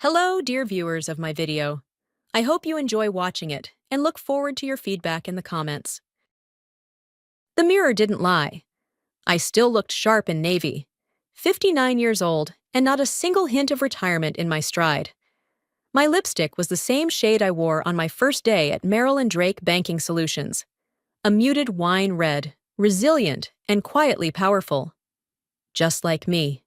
Hello, dear viewers of my video. I hope you enjoy watching it and look forward to your feedback in the comments. The mirror didn't lie. I still looked sharp in navy, 59 years old, and not a single hint of retirement in my stride. My lipstick was the same shade I wore on my first day at Merrill & Drake Banking Solutions. A muted wine red, resilient, and quietly powerful. Just like me.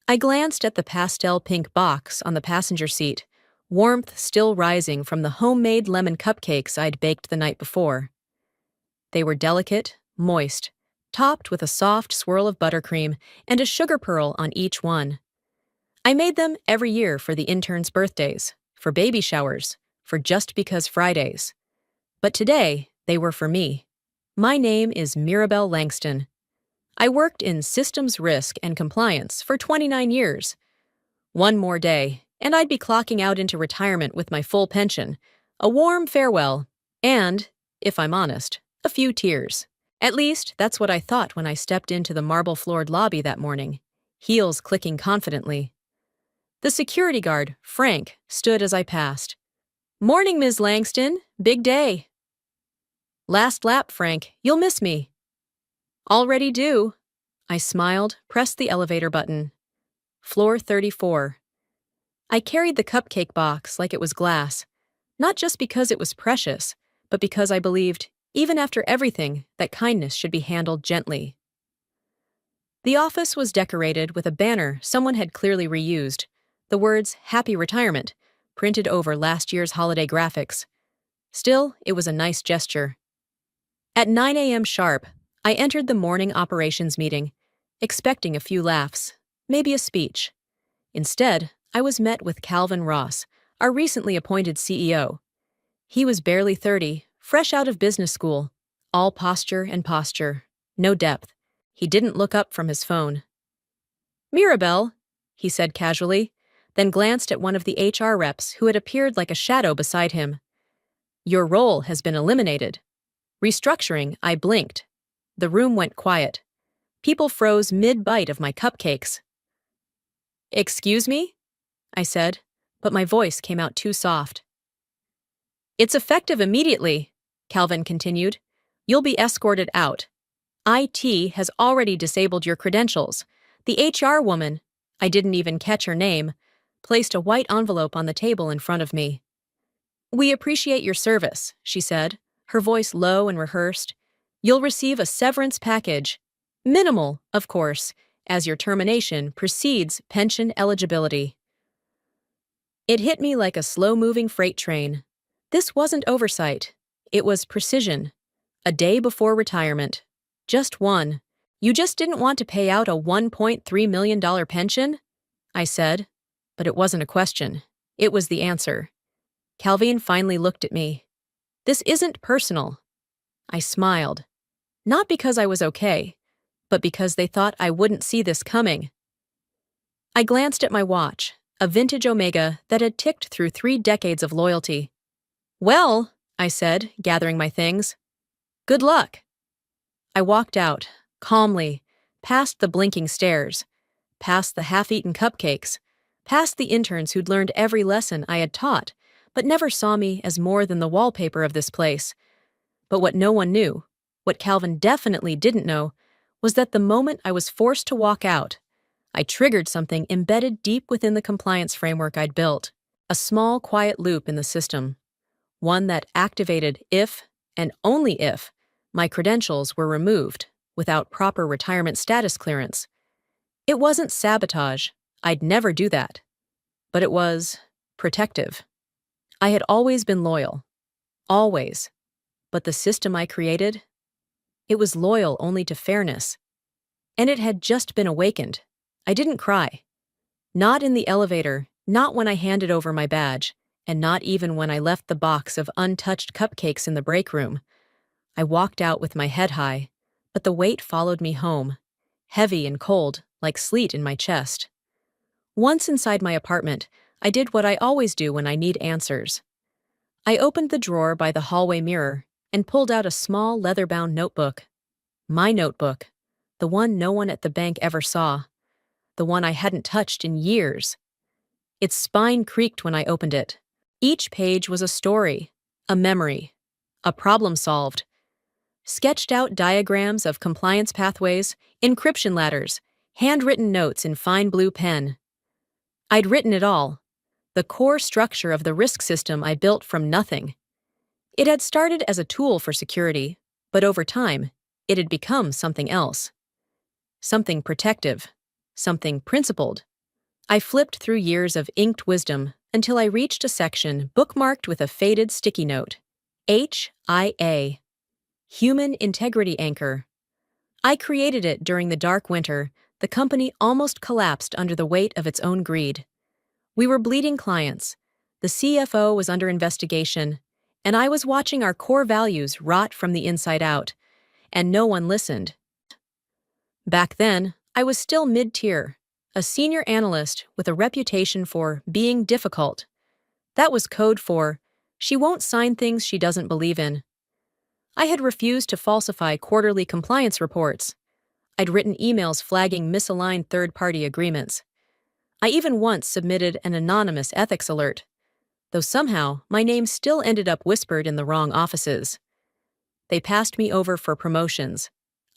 I glanced at the pastel pink box on the passenger seat, warmth still rising from the homemade lemon cupcakes I'd baked the night before. They were delicate, moist, topped with a soft swirl of buttercream and a sugar pearl on each one. I made them every year for the interns' birthdays, for baby showers, for Just Because Fridays. But today, they were for me. My name is Mirabelle Langston. I worked in systems risk and compliance for 29 years. One more day, and I'd be clocking out into retirement with my full pension, a warm farewell, and, if I'm honest, a few tears. At least, that's what I thought when I stepped into the marble-floored lobby that morning, heels clicking confidently. The security guard, Frank, stood as I passed. "Morning, Ms. Langston. Big day." "Last lap, Frank. You'll miss me." "Already do." I smiled, pressed the elevator button. Floor 34. I carried the cupcake box like it was glass, not just because it was precious, but because I believed, even after everything, that kindness should be handled gently. The office was decorated with a banner someone had clearly reused, the words "Happy Retirement," printed over last year's holiday graphics. Still, it was a nice gesture. At 9 a.m. sharp, I entered the morning operations meeting, expecting a few laughs, maybe a speech. Instead, I was met with Calvin Ross, our recently appointed CEO. He was barely 30, fresh out of business school, all posture and posture, no depth. He didn't look up from his phone. "Mirabelle," he said casually, then glanced at one of the HR reps who had appeared like a shadow beside him. "Your role has been eliminated." Restructuring, I blinked. The room went quiet. People froze mid-bite of my cupcakes. "Excuse me?" I said, but my voice came out too soft. "It's effective immediately," Calvin continued. "You'll be escorted out. IT has already disabled your credentials. The HR woman, I didn't even catch her name, placed a white envelope on the table in front of me. "We appreciate your service," she said, her voice low and rehearsed. "You'll receive a severance package. Minimal, of course, as your termination precedes pension eligibility." It hit me like a slow-moving freight train. This wasn't oversight. It was precision. A day before retirement. Just one. "You just didn't want to pay out a $1.3 million pension?" I said, but it wasn't a question. It was the answer. Calvin finally looked at me. "This isn't personal." I smiled. Not because I was okay, but because they thought I wouldn't see this coming. I glanced at my watch, a vintage Omega that had ticked through 3 decades of loyalty. "Well," I said, gathering my things. "Good luck." I walked out, calmly, past the blinking stairs, past the half-eaten cupcakes, past the interns who'd learned every lesson I had taught, but never saw me as more than the wallpaper of this place. But what no one knew, what Calvin definitely didn't know, was that the moment I was forced to walk out, I triggered something embedded deep within the compliance framework I'd built, a small, quiet loop in the system, one that activated if, and only if, my credentials were removed without proper retirement status clearance. It wasn't sabotage, I'd never do that, but it was protective. I had always been loyal. Always. But the system I created? It was loyal only to fairness. And it had just been awakened. I didn't cry. Not in the elevator, not when I handed over my badge, and not even when I left the box of untouched cupcakes in the break room. I walked out with my head high, but the weight followed me home, heavy and cold, like sleet in my chest. Once inside my apartment, I did what I always do when I need answers. I opened the drawer by the hallway mirror and pulled out a small leather-bound notebook. My notebook, the one no one at the bank ever saw, the one I hadn't touched in years. Its spine creaked when I opened it. Each page was a story, a memory, a problem solved. Sketched out diagrams of compliance pathways, encryption ladders, handwritten notes in fine blue pen. I'd written it all, the core structure of the risk system I built from nothing. It had started as a tool for security, but over time, it had become something else. Something protective, something principled. I flipped through years of inked wisdom until I reached a section bookmarked with a faded sticky note. HIA. Human Integrity Anchor. I created it during the dark winter. The company almost collapsed under the weight of its own greed. We were bleeding clients. The CFO was under investigation, and I was watching our core values rot from the inside out, and no one listened. Back then, I was still mid-tier, a senior analyst with a reputation for being difficult. That was code for, she won't sign things she doesn't believe in. I had refused to falsify quarterly compliance reports. I'd written emails flagging misaligned third-party agreements. I even once submitted an anonymous ethics alert, though somehow my name still ended up whispered in the wrong offices. They passed me over for promotions,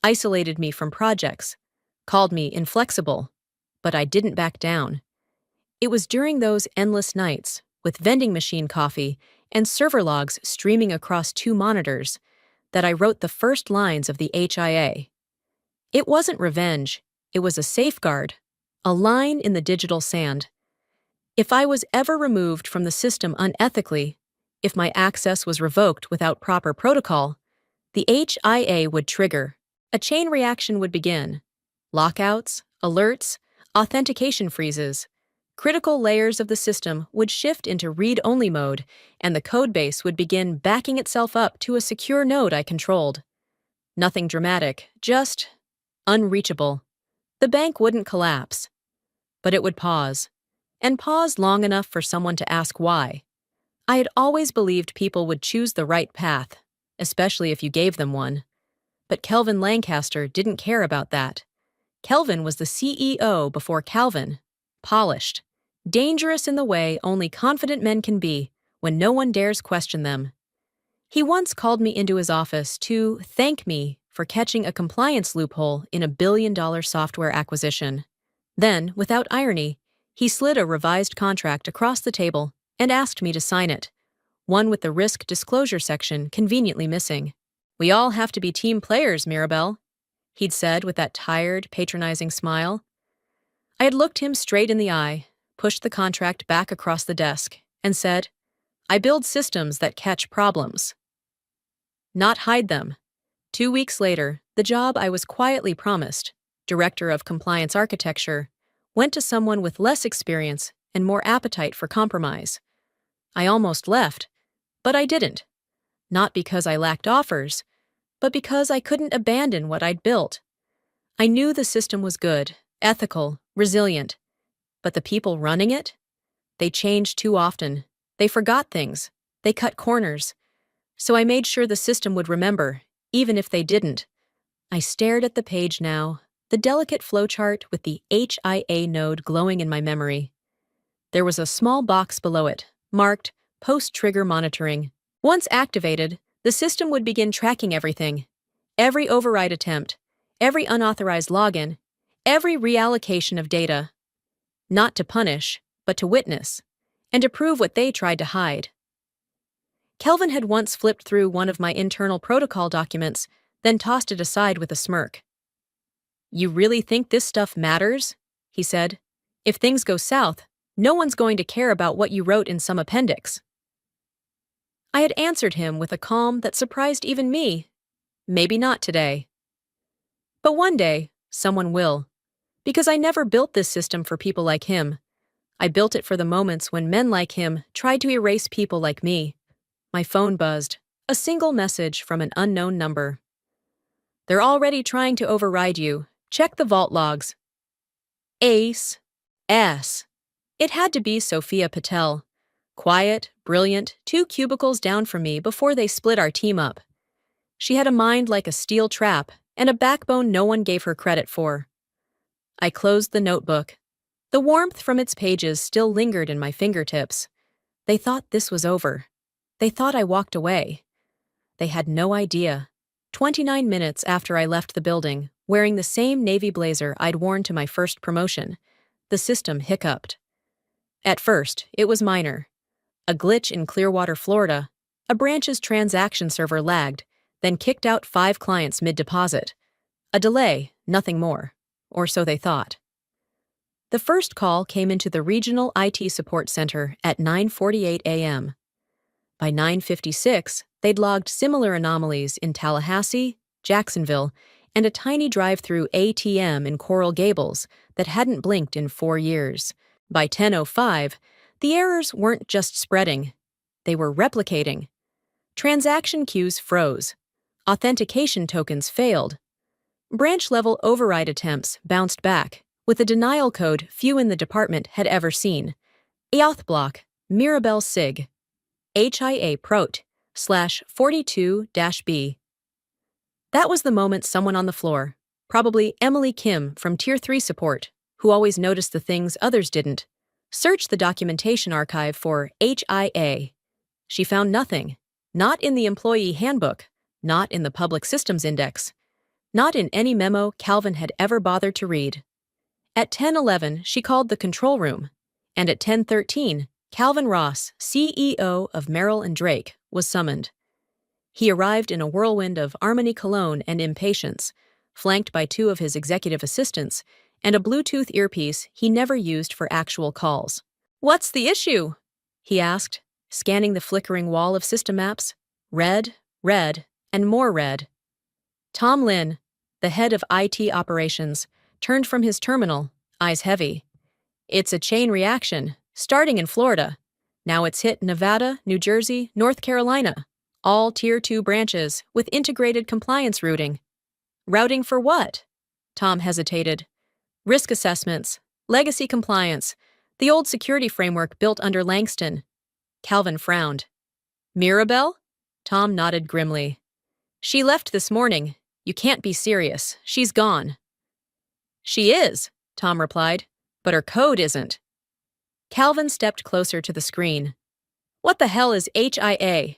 isolated me from projects, called me inflexible, but I didn't back down. It was during those endless nights, with vending machine coffee and server logs streaming across 2 monitors, that I wrote the first lines of the HIA. It wasn't revenge, it was a safeguard, a line in the digital sand. If I was ever removed from the system unethically, if my access was revoked without proper protocol, the HIA would trigger. A chain reaction would begin. Lockouts, alerts, authentication freezes. Critical layers of the system would shift into read-only mode, and the codebase would begin backing itself up to a secure node I controlled. Nothing dramatic, just unreachable. The bank wouldn't collapse, but it would pause, and pause long enough for someone to ask why. I had always believed people would choose the right path, especially if you gave them one. But Kelvin Lancaster didn't care about that. Kelvin was the CEO before Calvin. Polished. Dangerous in the way only confident men can be, when no one dares question them. He once called me into his office to thank me for catching a compliance loophole in a billion-dollar software acquisition. Then, without irony, he slid a revised contract across the table and asked me to sign it, one with the risk disclosure section conveniently missing. "We all have to be team players, Mirabelle," he'd said with that tired, patronizing smile. I had looked him straight in the eye, pushed the contract back across the desk, and said, "I build systems that catch problems, not hide them." 2 weeks later, the job I was quietly promised, Director of Compliance Architecture, went to someone with less experience and more appetite for compromise. I almost left, but I didn't. Not because I lacked offers, but because I couldn't abandon what I'd built. I knew the system was good, ethical, resilient, but the people running it? They changed too often. They forgot things. They cut corners. So I made sure the system would remember, even if they didn't. I stared at the page now, the delicate flowchart with the HIA node glowing in my memory. There was a small box below it, marked Post-Trigger Monitoring. Once activated, the system would begin tracking everything. Every override attempt, every unauthorized login, every reallocation of data. Not to punish, but to witness, and to prove what they tried to hide. Kelvin had once flipped through one of my internal protocol documents, then tossed it aside with a smirk. "You really think this stuff matters?" he said. "If things go south, no one's going to care about what you wrote in some appendix." I had answered him with a calm that surprised even me. Maybe not today. But one day, someone will. Because I never built this system for people like him. I built it for the moments when men like him tried to erase people like me. My phone buzzed. A single message from an unknown number. "They're already trying to override you. Check the vault logs." Ace. S. It had to be Sophia Patel. Quiet, brilliant, 2 cubicles down from me before they split our team up. She had a mind like a steel trap and a backbone no one gave her credit for. I closed the notebook. The warmth from its pages still lingered in my fingertips. They thought this was over. They thought I walked away. They had no idea. 29 minutes after I left the building, wearing the same navy blazer I'd worn to my first promotion, the system hiccuped. At first, it was minor. A glitch in Clearwater, Florida. A branch's transaction server lagged, then kicked out 5 clients mid-deposit. A delay, nothing more. Or so they thought. The first call came into the regional IT support center at 9:48 a.m. By 9:56, they'd logged similar anomalies in Tallahassee, Jacksonville, and a tiny drive-through ATM in Coral Gables that hadn't blinked in 4 years. By 10:05, the errors weren't just spreading. They were replicating. Transaction queues froze. Authentication tokens failed. Branch-level override attempts bounced back, with a denial code few in the department had ever seen. Auth block, Mirabel SIG, HIA Prot, /42-B. That was the moment someone on the floor, probably Emily Kim from Tier 3 support, who always noticed the things others didn't, searched the documentation archive for HIA. She found nothing. Not in the employee handbook, not in the public systems index, not in any memo Calvin had ever bothered to read. At 10:11, she called the control room, and at 10:13, Calvin Ross, CEO of Merrill & Drake, was summoned. He arrived in a whirlwind of Armani cologne and impatience, flanked by 2 of his executive assistants and a Bluetooth earpiece he never used for actual calls. "What's the issue?" he asked, scanning the flickering wall of system maps. Red, red, and more red. Tom Lynn, the head of IT operations, turned from his terminal, eyes heavy. "It's a chain reaction, starting in Florida. Now it's hit Nevada, New Jersey, North Carolina. All Tier 2 branches with integrated compliance routing." "Routing for what?" Tom hesitated. "Risk assessments, legacy compliance, the old security framework built under Langston." Calvin frowned. "Mirabel?" Tom nodded grimly. "She left this morning. You can't be serious. She's gone." "She is," Tom replied, "but her code isn't." Calvin stepped closer to the screen. "What the hell is HIA?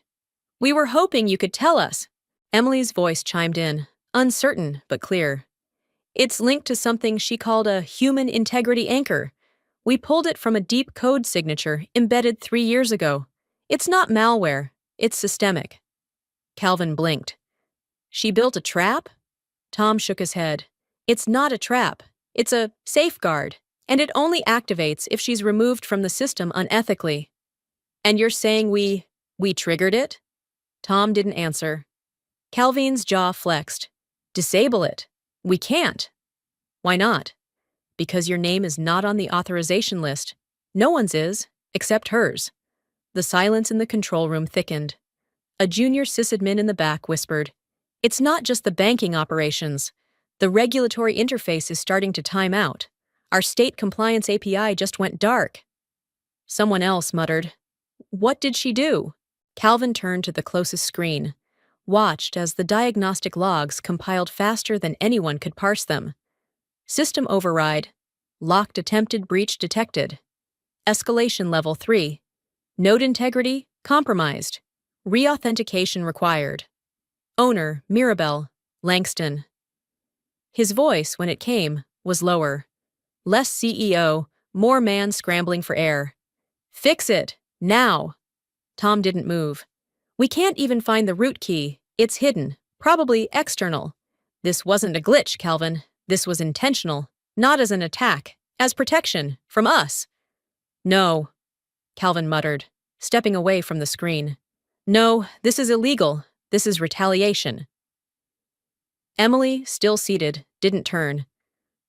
We were hoping you could tell us." Emily's voice chimed in, uncertain but clear. "It's linked to something she called a human integrity anchor. We pulled it from a deep code signature embedded 3 years ago. It's not malware, it's systemic." Calvin blinked. "She built a trap?" Tom shook his head. "It's not a trap. It's a safeguard, and it only activates if she's removed from the system unethically." "And you're saying we triggered it?" Tom didn't answer. Calvin's jaw flexed. "Disable it. We can't." "Why not?" "Because your name is not on the authorization list. No one's is, except hers." The silence in the control room thickened. A junior sysadmin in the back whispered, "It's not just the banking operations. The regulatory interface is starting to time out. Our state compliance API just went dark." Someone else muttered, "What did she do?" Calvin turned to the closest screen, watched as the diagnostic logs compiled faster than anyone could parse them. System override. Locked attempted breach detected. Escalation level 3. Node integrity compromised. Reauthentication required. Owner, Mirabel, Langston. His voice, when it came, was lower. Less CEO, more man scrambling for air. "Fix it, now." Tom didn't move. "We can't even find the root key. It's hidden, probably external." "This wasn't a glitch, Calvin. This was intentional, not as an attack, as protection, from us." "No," Calvin muttered, stepping away from the screen. "No, this is illegal. This is retaliation." Emily, still seated, didn't turn.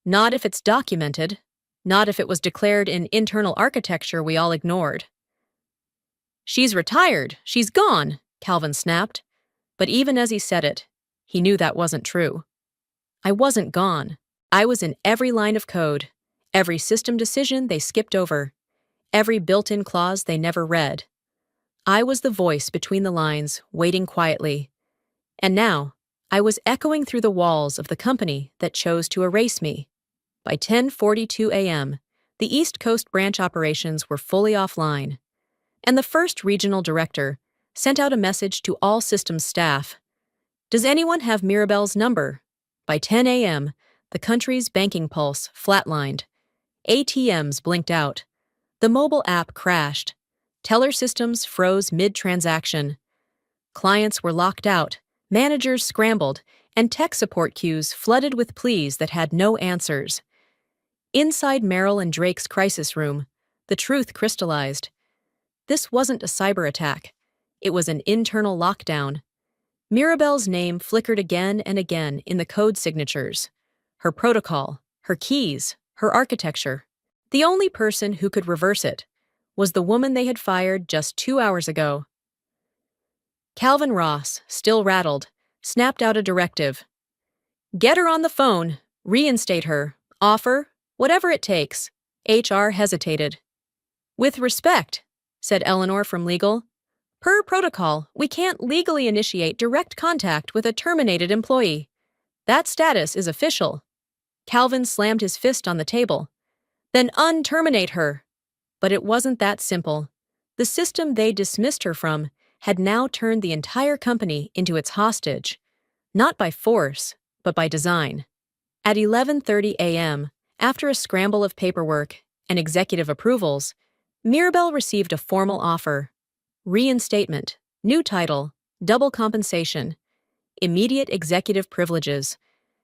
Not if it's documented. Not if it was declared in internal architecture we all ignored. "She's retired. She's gone," Calvin snapped. But even as he said it, he knew that wasn't true. I wasn't gone. I was in every line of code, every system decision they skipped over, every built-in clause they never read. I was the voice between the lines, waiting quietly. And now, I was echoing through the walls of the company that chose to erase me. By 10:42 a.m., The East Coast branch operations were fully offline, and the first regional director sent out a message to all systems staff. Does anyone have Mirabelle's number? By 10 a.m., the country's banking pulse flatlined. ATMs blinked out. The mobile app crashed. Teller systems froze mid-transaction. Clients were locked out, managers scrambled, and tech support queues flooded with pleas that had no answers. Inside Merrill and Drake's crisis room, the truth crystallized. This wasn't a cyber attack. It was an internal lockdown. Mirabelle's name flickered again and again in the code signatures. Her protocol, her keys, her architecture. The only person who could reverse it was the woman they had fired just 2 hours ago. Calvin Ross, still rattled, snapped out a directive. Get her on the phone, reinstate her, offer, whatever it takes. HR hesitated. With respect, said Eleanor from legal. Per protocol, we can't legally initiate direct contact with a terminated employee. That status is official. Calvin slammed his fist on the table. Then unterminate her. But it wasn't that simple. The system they dismissed her from had now turned the entire company into its hostage, not by force, but by design. At 11:30 a.m., after a scramble of paperwork and executive approvals, Mirabelle received a formal offer. Reinstatement, new title, double compensation, immediate executive privileges,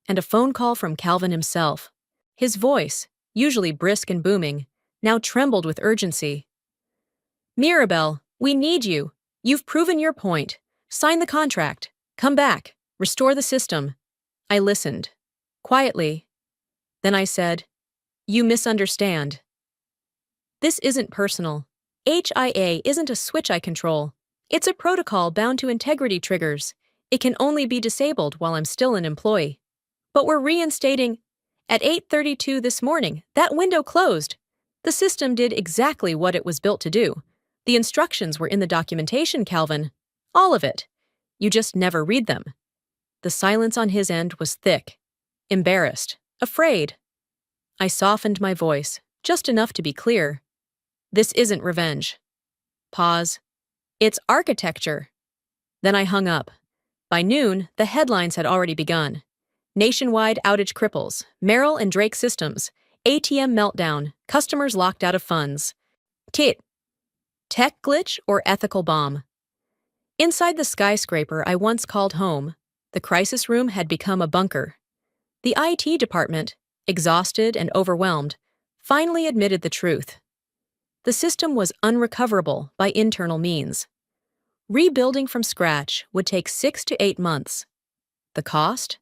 and a phone call from Calvin himself. His voice, usually brisk and booming, now trembled with urgency. Mirabelle, we need you. You've proven your point. Sign the contract. Come back. Restore the system. I listened. Quietly. Then I said, You misunderstand. This isn't personal. HIA isn't a switch I control. It's a protocol bound to integrity triggers. It can only be disabled while I'm still an employee. But we're reinstating. At 8:32 this morning, that window closed. The system did exactly what it was built to do. The instructions were in the documentation, Calvin. All of it. You just never read them. The silence on his end was thick. Embarrassed. Afraid. I softened my voice, just enough to be clear. This isn't revenge. Pause. It's architecture. Then I hung up. By noon, the headlines had already begun. Nationwide outage cripples, Merrill and Drake systems, ATM meltdown, customers locked out of funds. Kit. Tech glitch or ethical bomb? Inside the skyscraper I once called home, the crisis room had become a bunker. The IT department, exhausted and overwhelmed, finally admitted the truth. The system was unrecoverable by internal means. Rebuilding from scratch would take 6 to 8 months. The cost?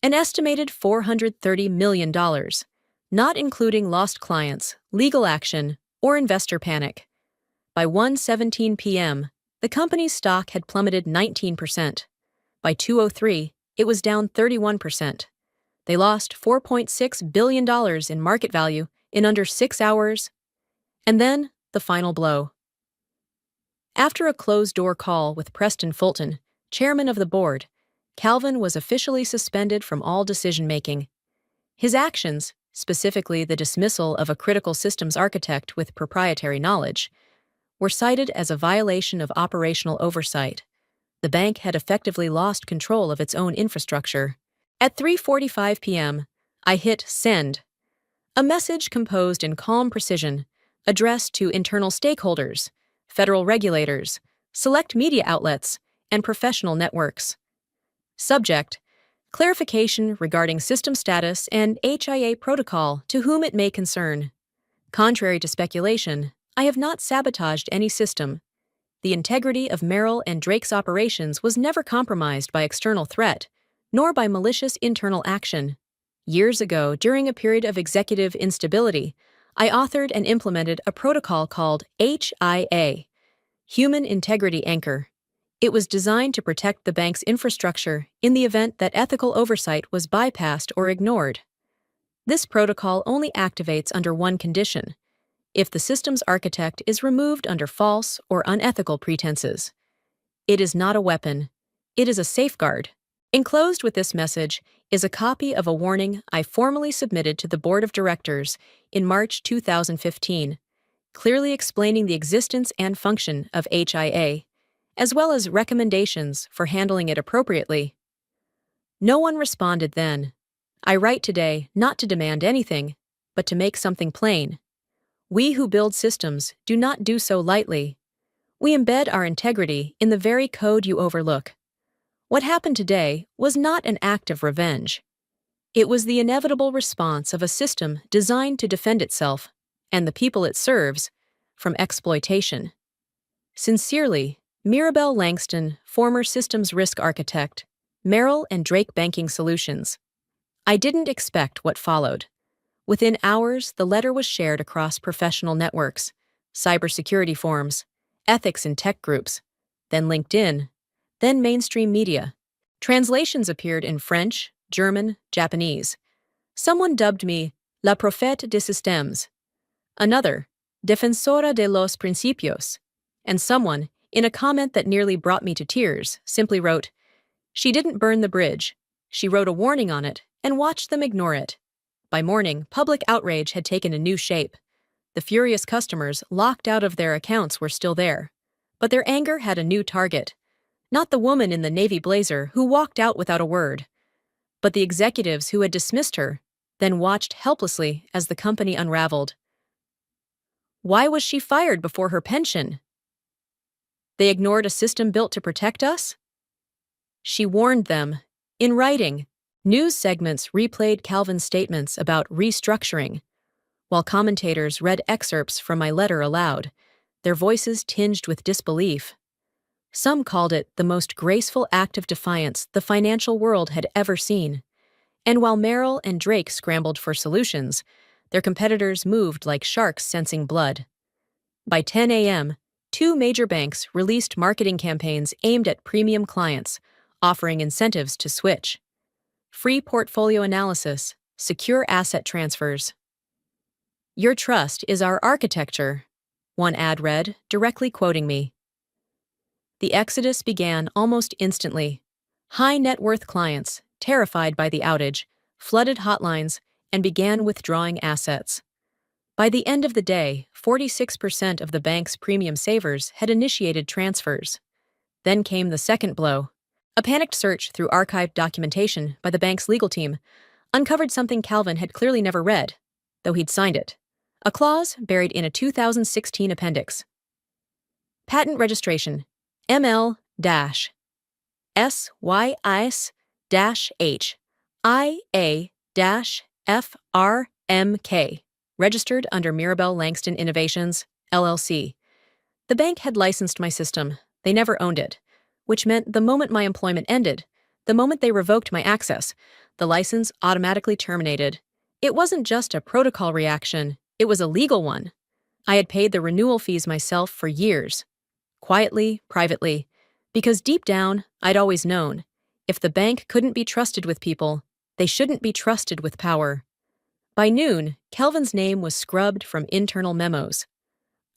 An estimated $430 million, not including lost clients, legal action, or investor panic. By 1:17 p.m., the company's stock had plummeted 19%. By 2:03, it was down 31%. They lost $4.6 billion in market value in under 6 hours. And then, the final blow. After a closed-door call with Preston Fulton, chairman of the board, Calvin was officially suspended from all decision-making. His actions, specifically the dismissal of a critical systems architect with proprietary knowledge, were cited as a violation of operational oversight. The bank had effectively lost control of its own infrastructure. At 3:45 p.m., I hit send. A message composed in calm precision, addressed to internal stakeholders, federal regulators, select media outlets, and professional networks. Subject: clarification regarding system status and HIA protocol to whom it may concern. Contrary to speculation, I have not sabotaged any system. The integrity of Merrill and Drake's operations was never compromised by external threat, nor by malicious internal action. Years ago, during a period of executive instability, I authored and implemented a protocol called HIA, Human Integrity Anchor. It was designed to protect the bank's infrastructure in the event that ethical oversight was bypassed or ignored. This protocol only activates under one condition: if the system's architect is removed under false or unethical pretenses. It is not a weapon. It is a safeguard. Enclosed with this message is a copy of a warning I formally submitted to the Board of Directors in March 2015, clearly explaining the existence and function of HIA, as well as recommendations for handling it appropriately. No one responded then. I write today not to demand anything, but to make something plain. We who build systems do not do so lightly. We embed our integrity in the very code you overlook. What happened today was not an act of revenge. It was the inevitable response of a system designed to defend itself, and the people it serves, from exploitation. Sincerely, Mirabelle Langston, former systems risk architect, Merrill and Drake Banking Solutions. I didn't expect what followed. Within hours, the letter was shared across professional networks, cybersecurity forums, ethics in tech groups, then LinkedIn, then mainstream media. Translations appeared in French, German, Japanese. Someone dubbed me La Prophète des Systèmes, another, Defensora de los Principios, and someone, in a comment that nearly brought me to tears, simply wrote, "She didn't burn the bridge. She wrote a warning on it and watched them ignore it." By morning, public outrage had taken a new shape. The furious customers locked out of their accounts were still there, but their anger had a new target. Not the woman in the navy blazer who walked out without a word, but the executives who had dismissed her, then watched helplessly as the company unraveled. Why was she fired before her pension? They ignored a system built to protect us? She warned them. In writing, news segments replayed Calvin's statements about restructuring, while commentators read excerpts from my letter aloud, their voices tinged with disbelief. Some called it the most graceful act of defiance the financial world had ever seen. And while Merrill and Drake scrambled for solutions, their competitors moved like sharks sensing blood. By 10 a.m., 2 major banks released marketing campaigns aimed at premium clients, offering incentives to switch. Free portfolio analysis, secure asset transfers. "Your trust is our architecture," one ad read, directly quoting me. The exodus began almost instantly. High net worth clients, terrified by the outage, flooded hotlines and began withdrawing assets. By the end of the day, 46% of the bank's premium savers had initiated transfers. Then came the second blow. A panicked search through archived documentation by the bank's legal team uncovered something Calvin had clearly never read, though he'd signed it. A clause buried in a 2016 appendix. Patent registration, ML-SYS-H-IA-FRMK, registered under Mirabelle Langston Innovations, LLC. The bank had licensed my system. They never owned it, which meant the moment my employment ended, the moment they revoked my access, the license automatically terminated. It wasn't just a protocol reaction, it was a legal one. I had paid the renewal fees myself for years. Quietly, privately, because deep down, I'd always known, if the bank couldn't be trusted with people, they shouldn't be trusted with power. By noon, Calvin's name was scrubbed from internal memos.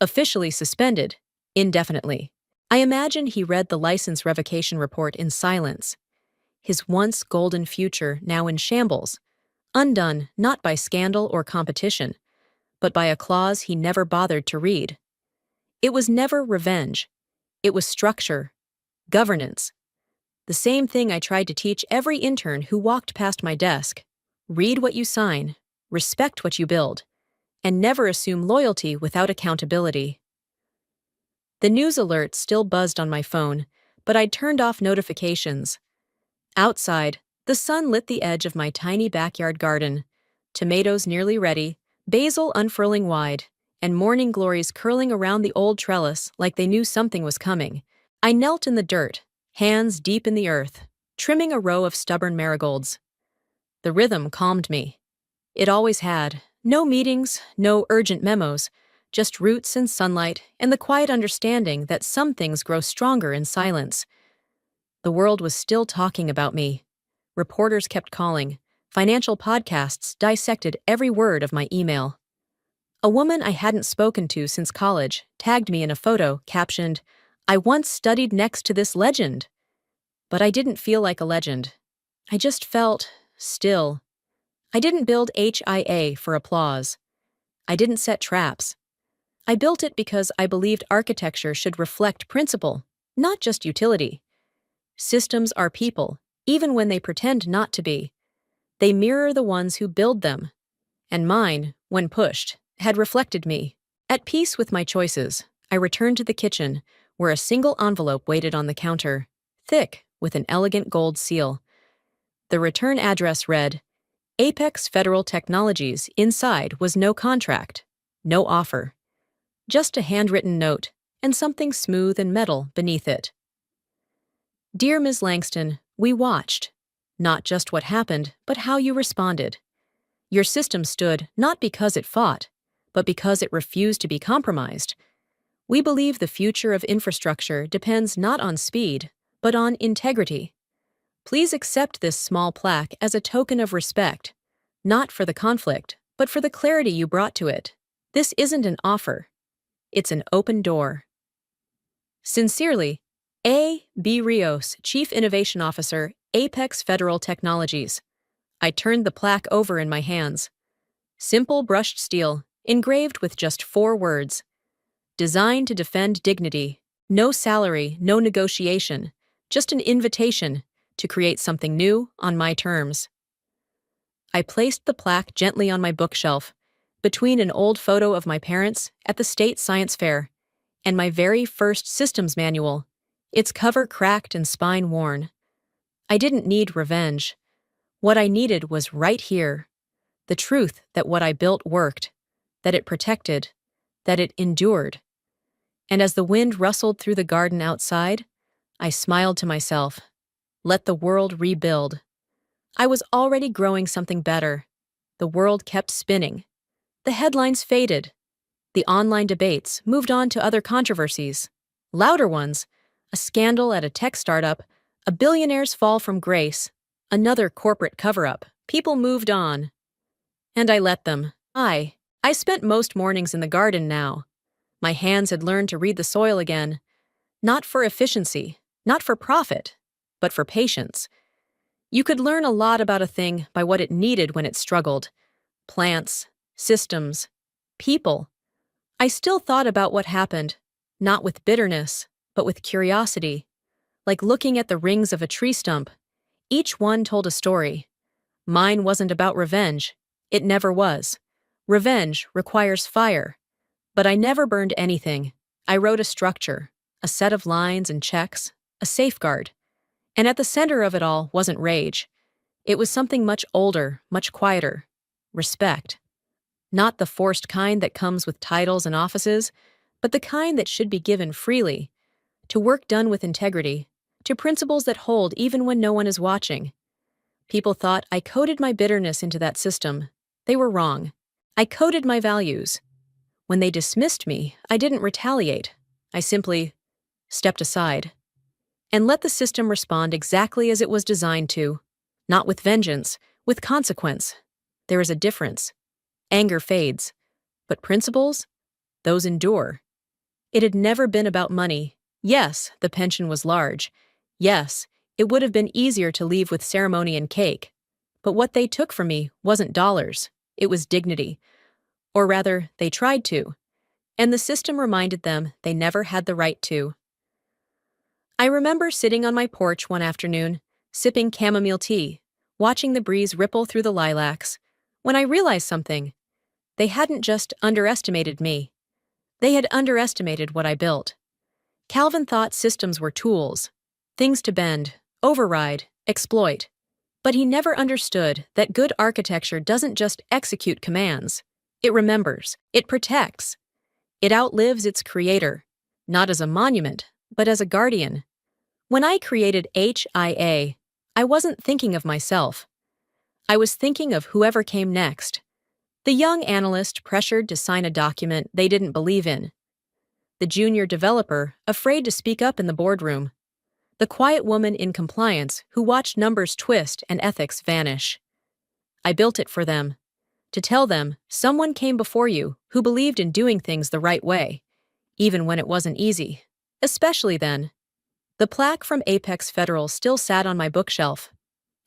Officially suspended, indefinitely. I imagine he read the license revocation report in silence. His once golden future now in shambles, undone not by scandal or competition, but by a clause he never bothered to read. It was never revenge. It was structure, governance. The same thing I tried to teach every intern who walked past my desk. Read what you sign, respect what you build, and never assume loyalty without accountability. The news alert still buzzed on my phone, but I'd turned off notifications. Outside, the sun lit the edge of my tiny backyard garden, tomatoes nearly ready, basil unfurling wide, and morning glories curling around the old trellis like they knew something was coming. I knelt in the dirt, hands deep in the earth, trimming a row of stubborn marigolds. The rhythm calmed me. It always had. No meetings, no urgent memos, just roots and sunlight and the quiet understanding that some things grow stronger in silence. The world was still talking about me. Reporters kept calling. Financial podcasts dissected every word of my email. A woman I hadn't spoken to since college tagged me in a photo captioned, "I once studied next to this legend." But I didn't feel like a legend. I just felt still. I didn't build HIA for applause. I didn't set traps. I built it because I believed architecture should reflect principle, not just utility. Systems are people, even when they pretend not to be. They mirror the ones who build them. And mine, when pushed, had reflected me. At peace with my choices, I returned to the kitchen, where a single envelope waited on the counter, thick, with an elegant gold seal. The return address read, Apex Federal Technologies. Inside was no contract, no offer. Just a handwritten note, and something smooth and metal beneath it. Dear Ms. Langston, we watched. Not just what happened, but how you responded. Your system stood not because it fought, but because it refused to be compromised. We believe the future of infrastructure depends not on speed, but on integrity. Please accept this small plaque as a token of respect, not for the conflict, but for the clarity you brought to it. This isn't an offer. It's an open door. Sincerely, A. B. Rios, Chief Innovation Officer, Apex Federal Technologies. I turned the plaque over in my hands. Simple brushed steel, engraved with just 4 words. Designed to defend dignity. No salary, no negotiation. Just an invitation to create something new on my terms. I placed the plaque gently on my bookshelf, between an old photo of my parents at the state science fair and my very first systems manual, its cover cracked and spine worn. I didn't need revenge. What I needed was right here. The truth that what I built worked, that it protected, that it endured. And as the wind rustled through the garden outside, I smiled to myself. Let the world rebuild. I was already growing something better. The world kept spinning. The headlines faded. The online debates moved on to other controversies. Louder ones, a scandal at a tech startup, a billionaire's fall from grace, another corporate cover-up. People moved on. And I let them. I spent most mornings in the garden now. My hands had learned to read the soil again. Not for efficiency, not for profit, but for patience. You could learn a lot about a thing by what it needed when it struggled. Plants, systems, people. I still thought about what happened, not with bitterness, but with curiosity. Like looking at the rings of a tree stump. Each one told a story. Mine wasn't about revenge. It never was. Revenge requires fire. But I never burned anything. I wrote a structure, a set of lines and checks, a safeguard. And at the center of it all wasn't rage. It was something much older, much quieter. Respect. Not the forced kind that comes with titles and offices, but the kind that should be given freely, to work done with integrity, to principles that hold even when no one is watching. People thought I coded my bitterness into that system. They were wrong. I coded my values. When they dismissed me, I didn't retaliate. I simply stepped aside and let the system respond exactly as it was designed to. Not with vengeance, with consequence. There is a difference. Anger fades. But principles? Those endure. It had never been about money. Yes, the pension was large. Yes, it would have been easier to leave with ceremony and cake. But what they took from me wasn't dollars. It was dignity. Or rather, they tried to. And the system reminded them they never had the right to. I remember sitting on my porch one afternoon, sipping chamomile tea, watching the breeze ripple through the lilacs, when I realized something. They hadn't just underestimated me. They had underestimated what I built. Calvin thought systems were tools, things to bend, override, exploit. But he never understood that good architecture doesn't just execute commands. It remembers, it protects. It outlives its creator, not as a monument, but as a guardian. When I created HIA, I wasn't thinking of myself. I was thinking of whoever came next. The young analyst pressured to sign a document they didn't believe in. The junior developer afraid to speak up in the boardroom. The quiet woman in compliance who watched numbers twist and ethics vanish. I built it for them. To tell them someone came before you who believed in doing things the right way, even when it wasn't easy. Especially then. The plaque from Apex Federal still sat on my bookshelf.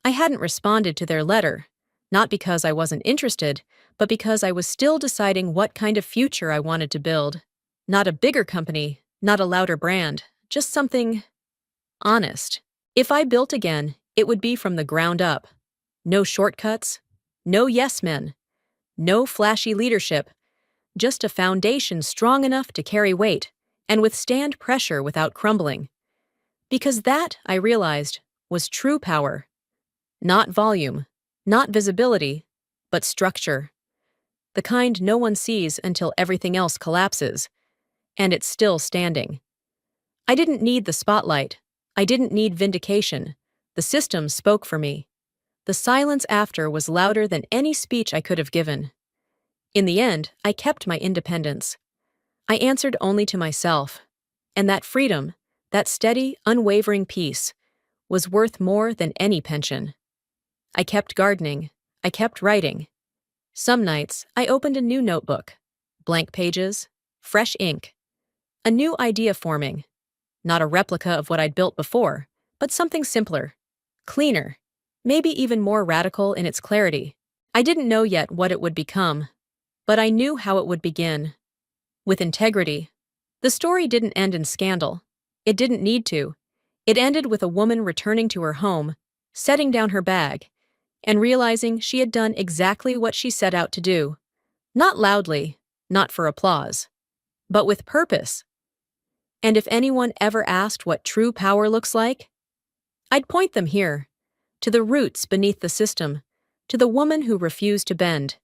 I hadn't responded to their letter, not because I wasn't interested, but because I was still deciding what kind of future I wanted to build. Not a bigger company, not a louder brand, just something honest. If I built again, it would be from the ground up. No shortcuts, no yes men, no flashy leadership, just a foundation strong enough to carry weight and withstand pressure without crumbling. Because that, I realized, was true power. Not volume, not visibility, but structure. The kind no one sees until everything else collapses, and it's still standing. I didn't need the spotlight. I didn't need vindication. The system spoke for me. The silence after was louder than any speech I could have given. In the end, I kept my independence. I answered only to myself. And that freedom, that steady, unwavering peace, was worth more than any pension. I kept gardening. I kept writing. Some nights, I opened a new notebook. Blank pages, fresh ink. A new idea forming. Not a replica of what I'd built before, but something simpler, cleaner, maybe even more radical in its clarity. I didn't know yet what it would become, but I knew how it would begin. With integrity. The story didn't end in scandal. It didn't need to. It ended with a woman returning to her home, setting down her bag, and realizing she had done exactly what she set out to do. Not loudly, not for applause, but with purpose. And if anyone ever asked what true power looks like, I'd point them here, to the roots beneath the system, to the woman who refused to bend,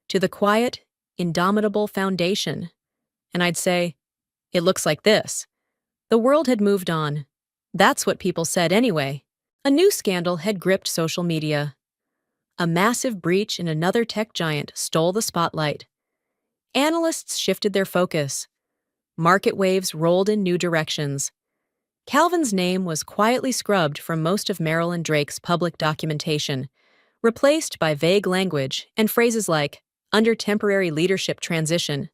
to the quiet, indomitable foundation. And I'd say, it looks like this. The world had moved on. That's what people said anyway. A new scandal had gripped social media. A massive breach in another tech giant stole the spotlight. Analysts shifted their focus. Market waves rolled in new directions. Calvin's name was quietly scrubbed from most of Marilyn Drake's public documentation, replaced by vague language and phrases like, under temporary leadership transition.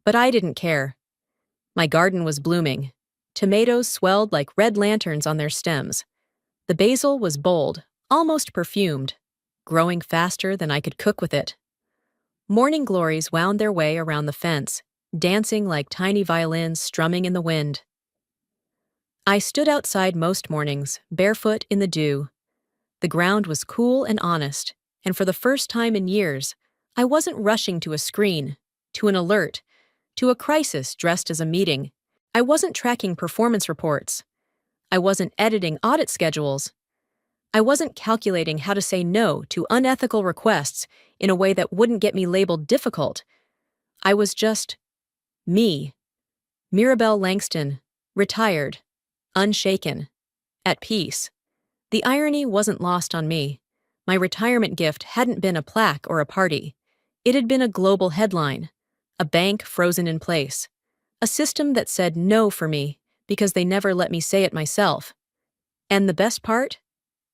But I didn't care. My garden was blooming. Tomatoes swelled like red lanterns on their stems. The basil was bold, almost perfumed, growing faster than I could cook with it. Morning glories wound their way around the fence, dancing like tiny violins strumming in the wind. I stood outside most mornings, barefoot in the dew. The ground was cool and honest, and for the first time in years, I wasn't rushing to a screen, to an alert, to a crisis dressed as a meeting. I wasn't tracking performance reports. I wasn't editing audit schedules. I wasn't calculating how to say no to unethical requests in a way that wouldn't get me labeled difficult. I was just me. Mirabelle Langston, retired, unshaken, at peace. The irony wasn't lost on me. My retirement gift hadn't been a plaque or a party. It had been a global headline, a bank frozen in place, a system that said no for me because they never let me say it myself. And the best part?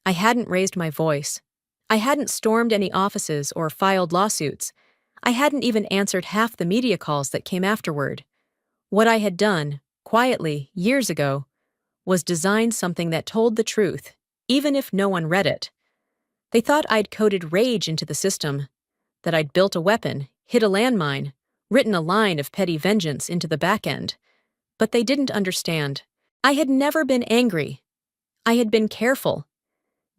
I hadn't raised my voice. I hadn't stormed any offices or filed lawsuits. I hadn't even answered half the media calls that came afterward. What I had done, quietly, years ago, was design something that told the truth, even if no one read it. They thought I'd coded rage into the system, that I'd built a weapon, hid a landmine, written a line of petty vengeance into the back end. But they didn't understand. I had never been angry. I had been careful.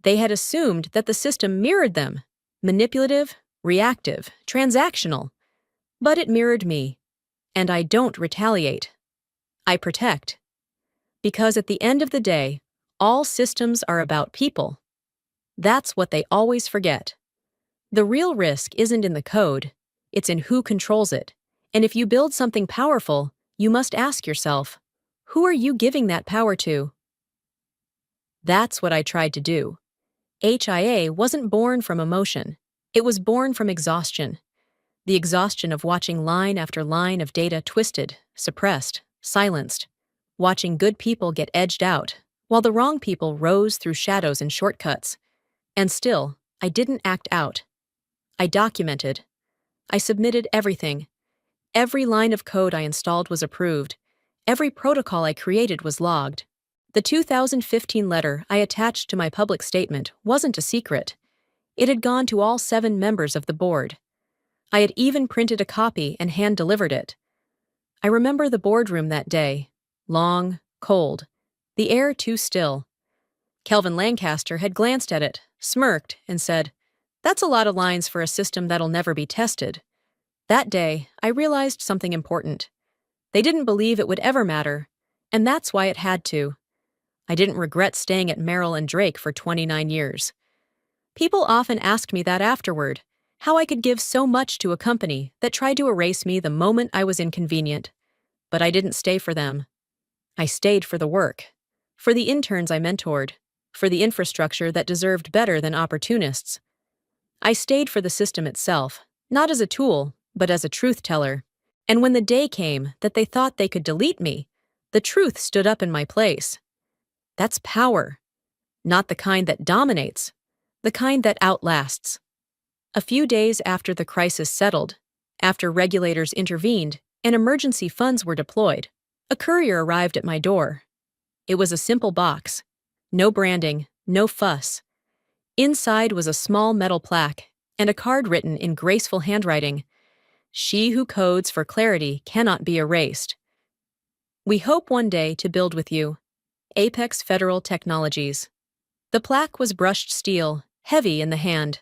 They had assumed that the system mirrored them, manipulative, reactive, transactional. But it mirrored me. And I don't retaliate. I protect. Because at the end of the day, all systems are about people. That's what they always forget. The real risk isn't in the code, it's in who controls it. And if you build something powerful, you must ask yourself, who are you giving that power to? That's what I tried to do. HIA wasn't born from emotion. It was born from exhaustion. The exhaustion of watching line after line of data twisted, suppressed, silenced. Watching good people get edged out, while the wrong people rose through shadows and shortcuts. And still, I didn't act out. I documented. I submitted everything. Every line of code I installed was approved. Every protocol I created was logged. The 2015 letter I attached to my public statement wasn't a secret. It had gone to all 7 members of the board. I had even printed a copy and hand-delivered it. I remember the boardroom that day. Long, cold, the air too still. Kelvin Lancaster had glanced at it, smirked, and said, "That's a lot of lines for a system that'll never be tested." That day, I realized something important. They didn't believe it would ever matter, and that's why it had to. I didn't regret staying at Merrill and Drake for 29 years. People often asked me that afterward, how I could give so much to a company that tried to erase me the moment I was inconvenient. But I didn't stay for them. I stayed for the work, for the interns I mentored, for the infrastructure that deserved better than opportunists. I stayed for the system itself, not as a tool, but as a truth teller. And when the day came that they thought they could delete me, the truth stood up in my place. That's power. Not the kind that dominates, the kind that outlasts. A few days after the crisis settled, after regulators intervened and emergency funds were deployed, a courier arrived at my door. It was a simple box. No branding, no fuss. Inside was a small metal plaque and a card written in graceful handwriting. "She who codes for clarity cannot be erased. We hope one day to build with you. Apex Federal Technologies." The plaque was brushed steel, heavy in the hand.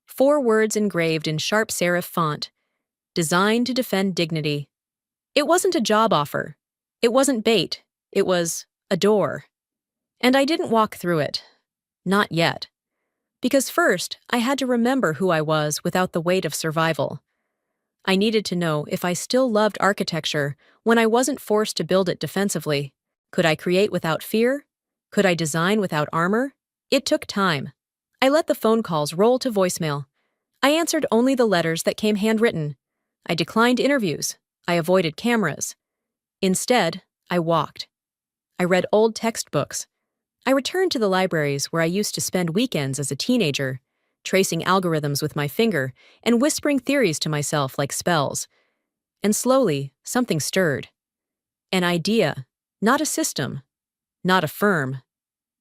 4 words engraved in sharp serif font. Designed to defend dignity. It wasn't a job offer. It wasn't bait. It was a door. And I didn't walk through it. Not yet. Because first, I had to remember who I was without the weight of survival. I needed to know if I still loved architecture when I wasn't forced to build it defensively. Could I create without fear? Could I design without armor? It took time. I let the phone calls roll to voicemail. I answered only the letters that came handwritten. I declined interviews. I avoided cameras. Instead, I walked. I read old textbooks. I returned to the libraries where I used to spend weekends as a teenager, tracing algorithms with my finger and whispering theories to myself like spells. And slowly, something stirred. An idea, not a system, not a firm,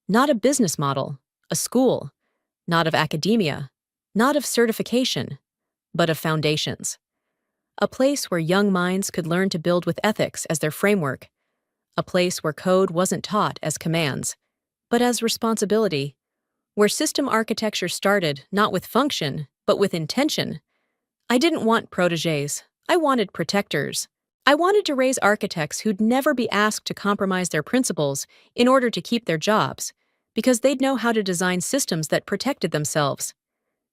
not a business model, a school, not of academia, not of certification, but of foundations. A place where young minds could learn to build with ethics as their framework. A place where code wasn't taught as commands, but as responsibility. Where system architecture started not with function, but with intention. I didn't want protégés. I wanted protectors. I wanted to raise architects who'd never be asked to compromise their principles in order to keep their jobs, because they'd know how to design systems that protected themselves.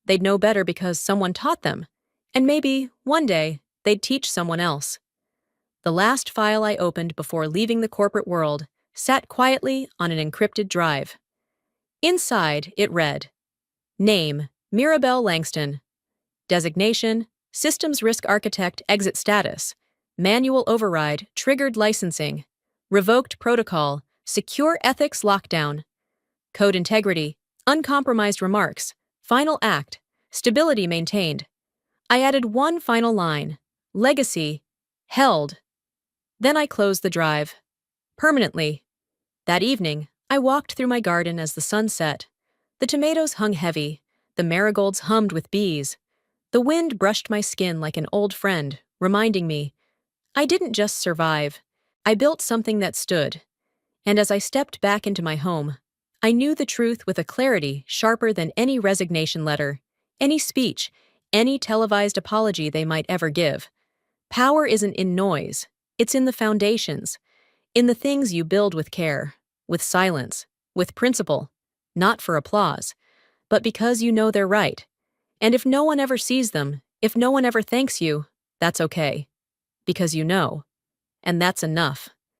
They'd know better because someone taught them, and maybe, one day, they'd teach someone else. The last file I opened before leaving the corporate world sat quietly on an encrypted drive. Inside, it read, Name, Mirabelle Langston. Designation, Systems Risk Architect Exit Status. Manual Override, Triggered Licensing. Revoked Protocol, Secure Ethics Lockdown. Code Integrity, Uncompromised Remarks. Final Act, Stability Maintained. I added one final line, Legacy, Held. Then I closed the drive. Permanently. That evening, I walked through my garden as the sun set. The tomatoes hung heavy, the marigolds hummed with bees. The wind brushed my skin like an old friend, reminding me, I didn't just survive, I built something that stood. And as I stepped back into my home, I knew the truth with a clarity sharper than any resignation letter, any speech, any televised apology they might ever give. Power isn't in noise, it's in the foundations, in the things you build with care, with silence, with principle, not for applause, but because you know they're right. And if no one ever sees them, if no one ever thanks you, that's okay. Because you know. And that's enough.